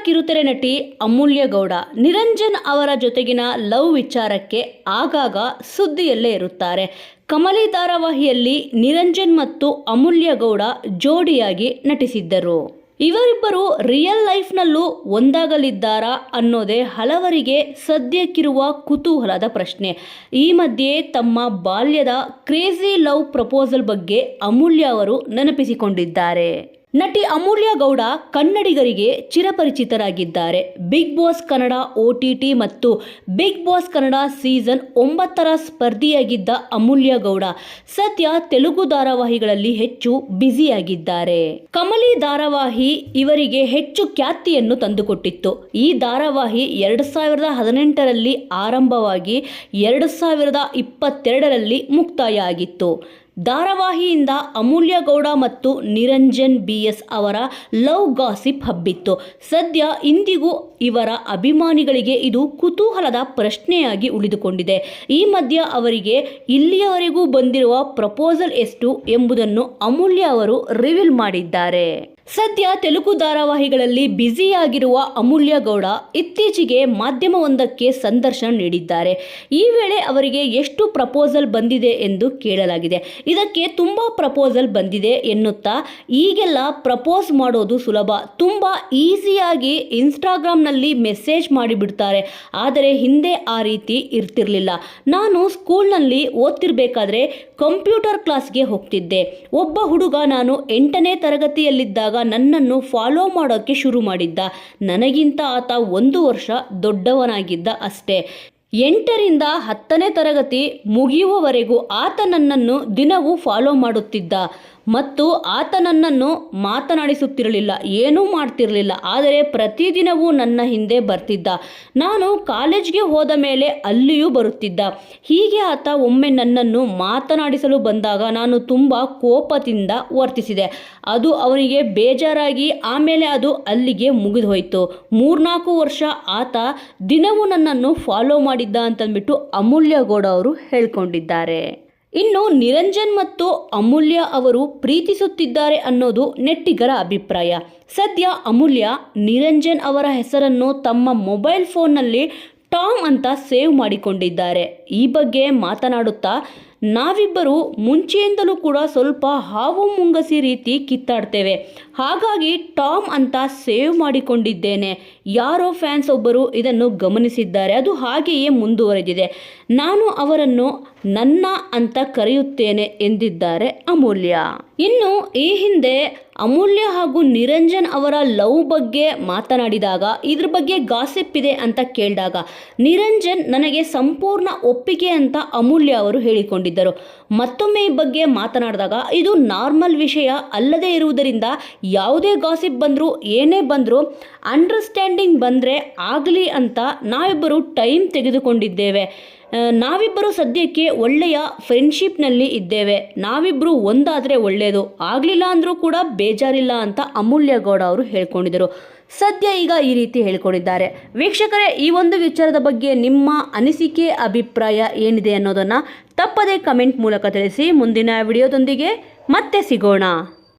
ಕಿರುತೆರೆ ನಟಿ ಅಮೂಲ್ಯ ಗೌಡ ನಿರಂಜನ್ ಅವರ ಜೊತೆಗಿನ ಲವ್ ವಿಚಾರಕ್ಕೆ ಆಗಾಗ ಸುದ್ದಿಯಲ್ಲೇ ಇರುತ್ತಾರೆ. ಕಮಲಿ ಧಾರಾವಾಹಿಯಲ್ಲಿ ನಿರಂಜನ್ ಮತ್ತು ಅಮೂಲ್ಯ ಗೌಡ ಜೋಡಿಯಾಗಿ ನಟಿಸಿದ್ದರು. ಇವರಿಬ್ಬರು ರಿಯಲ್ ಲೈಫ್ನಲ್ಲೂ ಒಂದಾಗಲಿದ್ದಾರಾ ಅನ್ನೋದೇ ಹಲವರಿಗೆ ಸದ್ಯಕ್ಕಿರುವ ಕುತೂಹಲದ ಪ್ರಶ್ನೆ. ಈ ಮಧ್ಯೆ ತಮ್ಮ ಬಾಲ್ಯದ ಕ್ರೇಜಿ ಲವ್ ಪ್ರಪೋಸಲ್ ಬಗ್ಗೆ ಅಮೂಲ್ಯ ಅವರು ನೆನಪಿಸಿಕೊಂಡಿದ್ದಾರೆ. ನಟಿ ಅಮೂಲ್ಯ ಗೌಡ ಕನ್ನಡಿಗರಿಗೆ ಚಿರಪರಿಚಿತರಾಗಿದ್ದಾರೆ. ಬಿಗ್ ಬಾಸ್ ಕನ್ನಡ OTT ಮತ್ತು ಬಿಗ್ ಬಾಸ್ ಕನ್ನಡ ಸೀಸನ್ 9ರ ಸ್ಪರ್ಧಿಯಾಗಿದ್ದ ಅಮೂಲ್ಯ ಗೌಡ ಸದ್ಯ ತೆಲುಗು ಧಾರಾವಾಹಿಗಳಲ್ಲಿ ಹೆಚ್ಚು ಬ್ಯುಸಿಯಾಗಿದ್ದಾರೆ. ಕಮಲಿ ಧಾರಾವಾಹಿ ಇವರಿಗೆ ಹೆಚ್ಚು ಖ್ಯಾತಿಯನ್ನು ತಂದುಕೊಟ್ಟಿತ್ತು. ಈ ಧಾರಾವಾಹಿ 2018ರಲ್ಲಿ ಆರಂಭವಾಗಿ 2022ರಲ್ಲಿ ಮುಕ್ತಾಯ ಆಗಿತ್ತು. ಧಾರಾವಾಹಿಯಿಂದ ಅಮೂಲ್ಯ ಗೌಡ ಮತ್ತು ನಿರಂಜನ್ BS ಅವರ ಲವ್ ಗಾಸಿಪ್ ಹಬ್ಬಿತ್ತು. ಸದ್ಯ ಇಂದಿಗೂ ಇವರ ಅಭಿಮಾನಿಗಳಿಗೆ ಇದು ಕುತೂಹಲದ ಪ್ರಶ್ನೆಯಾಗಿ ಉಳಿದುಕೊಂಡಿದೆ. ಈ ಮಧ್ಯ ಅವರಿಗೆ ಇಲ್ಲಿಯವರೆಗೂ ಬಂದಿರುವ ಪ್ರಪೋಸಲ್ ಎಷ್ಟು ಎಂಬುದನ್ನು ಅಮೂಲ್ಯ ಅವರು ರಿವೀಲ್ ಮಾಡಿದ್ದಾರೆ. ಸದ್ಯ ತೆಲುಗು ಧಾರಾವಾಹಿಗಳಲ್ಲಿ ಬ್ಯುಸಿಯಾಗಿರುವ ಅಮೂಲ್ಯ ಗೌಡ ಇತ್ತೀಚೆಗೆ ಮಾಧ್ಯಮವೊಂದಕ್ಕೆ ಸಂದರ್ಶನ ನೀಡಿದ್ದಾರೆ. ಈ ವೇಳೆ ಅವರಿಗೆ ಎಷ್ಟು ಪ್ರಪೋಸಲ್ ಬಂದಿದೆ ಎಂದು ಕೇಳಲಾಗಿದೆ. ಇದಕ್ಕೆ ತುಂಬ ಪ್ರಪೋಸಲ್ ಬಂದಿದೆ ಎನ್ನುತ್ತಾ, ಈಗೆಲ್ಲ ಪ್ರಪೋಸ್ ಮಾಡೋದು ಸುಲಭ, ತುಂಬ ಈಸಿಯಾಗಿ ಇನ್ಸ್ಟಾಗ್ರಾಮ್ನಲ್ಲಿ ಮೆಸೇಜ್ ಮಾಡಿಬಿಡ್ತಾರೆ. ಆದರೆ ಹಿಂದೆ ಆ ರೀತಿ ಇರ್ತಿರ್ಲಿಲ್ಲ. ನಾನು ಸ್ಕೂಲ್ನಲ್ಲಿ ಓದ್ತಿರ್ಬೇಕಾದ್ರೆ ಕಂಪ್ಯೂಟರ್ ಕ್ಲಾಸ್ಗೆ ಹೋಗ್ತಿದ್ದೆ. ಒಬ್ಬ ಹುಡುಗ ನಾನು 8ನೇ ತರಗತಿಯಲ್ಲಿದ್ದಾಗ ನನ್ನನ್ನು ಫಾಲೋ ಮಾಡೋಕ್ಕೆ ಶುರು ಮಾಡಿದ್ದ. ನನಗಿಂತ ಆತ 1 ವರ್ಷ ದೊಡ್ಡವನಾಗಿದ್ದ ಅಷ್ಟೇ. 8ರಿಂದ 10ನೇ ತರಗತಿ ಮುಗಿಯುವವರೆಗೂ ಆತ ನನ್ನನ್ನು ದಿನವೂ ಫಾಲೋ ಮಾಡುತ್ತಿದ್ದ ಮತ್ತು ಆತ ನನ್ನನ್ನು ಮಾತನಾಡಿಸುತ್ತಿರಲಿಲ್ಲ, ಏನೂ ಮಾಡ್ತಿರಲಿಲ್ಲ. ಆದರೆ ಪ್ರತಿದಿನವೂ ನನ್ನ ಹಿಂದೆ ಬರ್ತಿದ್ದ. ನಾನು ಕಾಲೇಜ್ಗೆ ಹೋದ ಮೇಲೆ ಅಲ್ಲಿಯೂ ಬರುತ್ತಿದ್ದ. ಹೀಗೆ ಆತ ಒಮ್ಮೆ ನನ್ನನ್ನು ಮಾತನಾಡಿಸಲು ಬಂದಾಗ ನಾನು ತುಂಬ ಕೋಪದಿಂದ ವರ್ತಿಸಿದೆ. ಅದು ಅವನಿಗೆ ಬೇಜಾರಾಗಿ ಆಮೇಲೆ ಅದು ಅಲ್ಲಿಗೆ ಮುಗಿದು ಹೋಯಿತು. 3-4 ವರ್ಷ ಆತ ದಿನವೂ ನನ್ನನ್ನು ಫಾಲೋ ಮಾಡಿದ್ದ ಅಂತಂದ್ಬಿಟ್ಟು ಅಮೂಲ್ಯ ಗೌಡ ಅವರು ಹೇಳ್ಕೊಂಡಿದ್ದಾರೆ. ಇನ್ನು ನಿರಂಜನ್ ಮತ್ತು ಅಮೂಲ್ಯ ಅವರು ಪ್ರೀತಿಸುತ್ತಿದ್ದಾರೆ ಅನ್ನೋದು ನೆಟ್ಟಿಗರ ಅಭಿಪ್ರಾಯ. ಸದ್ಯ ಅಮೂಲ್ಯ ನಿರಂಜನ್ ಅವರ ಹೆಸರನ್ನು ತಮ್ಮ ಮೊಬೈಲ್ ಫೋನ್ನಲ್ಲಿ ಟಾಮ್ ಅಂತ ಸೇವ್ ಮಾಡಿಕೊಂಡಿದ್ದಾರೆ. ಈ ಬಗ್ಗೆ ಮಾತನಾಡುತ್ತಾ, ನಾವಿಬ್ಬರು ಮುಂಚೆಯಿಂದಲೂ ಕೂಡ ಸ್ವಲ್ಪ ಹಾವು ಮುಂಗಸಿ ರೀತಿ ಕಿತ್ತಾಡ್ತೇವೆ, ಹಾಗಾಗಿ ಟಾಮ್ ಅಂತ ಸೇವ್ ಮಾಡಿಕೊಂಡಿದ್ದೇನೆ. ಯಾರೋ ಫ್ಯಾನ್ಸ್ ಒಬ್ಬರು ಇದನ್ನು ಗಮನಿಸಿದ್ದಾರೆ, ಅದು ಹಾಗೆಯೇ ಮುಂದುವರೆದಿದೆ. ನಾನು ಅವರನ್ನು ನನ್ನ ಅಂತ ಕರೆಯುತ್ತೇನೆ ಎಂದಿದ್ದಾರೆ ಅಮೂಲ್ಯ. ಇನ್ನು ಈ ಹಿಂದೆ ಅಮೂಲ್ಯ ಹಾಗೂ ನಿರಂಜನ್ ಅವರ ಲವ್ ಬಗ್ಗೆ ಮಾತನಾಡಿದಾಗ ಇದ್ರ ಬಗ್ಗೆ ಗಾಸಿಪ್ ಇದೆ ಅಂತ ಕೇಳಿದಾಗ ನಿರಂಜನ್ ನನಗೆ ಸಂಪೂರ್ಣ ಒಪ್ಪಿಗೆ ಅಂತ ಅಮೂಲ್ಯ ಅವರು ಹೇಳಿಕೊಂಡಿದ್ದರು. ಮತ್ತೊಮ್ಮೆ ಈ ಬಗ್ಗೆ ಮಾತನಾಡಿದಾಗ ಇದು ನಾರ್ಮಲ್ ವಿಷಯ ಅಲ್ಲದೇ ಇರುವುದರಿಂದ ಯಾವುದೇ ಗಾಸಿಪ್ ಬಂದರೂ ಏನೇ ಬಂದರೂ ಅಂಡರ್ಸ್ಟ್ಯಾಂಡಿಂಗ್ ಬಂದರೆ ಆಗಲಿ ಅಂತ ನಾವಿಬ್ಬರು ಟೈಮ್ ತೆಗೆದುಕೊಂಡಿದ್ದೇವೆ. ನಾವಿಬ್ಬರು ಸದ್ಯಕ್ಕೆ ಒಳ್ಳೆಯ ಫ್ರೆಂಡ್ಶಿಪ್ನಲ್ಲಿ ಇದ್ದೇವೆ. ನಾವಿಬ್ಬರು ಒಂದಾದರೆ ಒಳ್ಳೆಯದು, ಆಗಲಿಲ್ಲ ಅಂದರೂ ಕೂಡ ಬೇಜಾರಿಲ್ಲ ಅಂತ ಅಮೂಲ್ಯ ಗೌಡ ಅವರು ಹೇಳ್ಕೊಂಡಿದ್ದರು. ಸದ್ಯ ಈಗ ಈ ರೀತಿ ಹೇಳ್ಕೊಂಡಿದ್ದಾರೆ. ವೀಕ್ಷಕರೇ, ಈ ಒಂದು ವಿಚಾರದ ಬಗ್ಗೆ ನಿಮ್ಮ ಅನಿಸಿಕೆ ಅಭಿಪ್ರಾಯ ಏನಿದೆ ಅನ್ನೋದನ್ನು ತಪ್ಪದೇ ಕಮೆಂಟ್ ಮೂಲಕ ತಿಳಿಸಿ. ಮುಂದಿನ ವಿಡಿಯೋದೊಂದಿಗೆ ಮತ್ತೆ ಸಿಗೋಣ.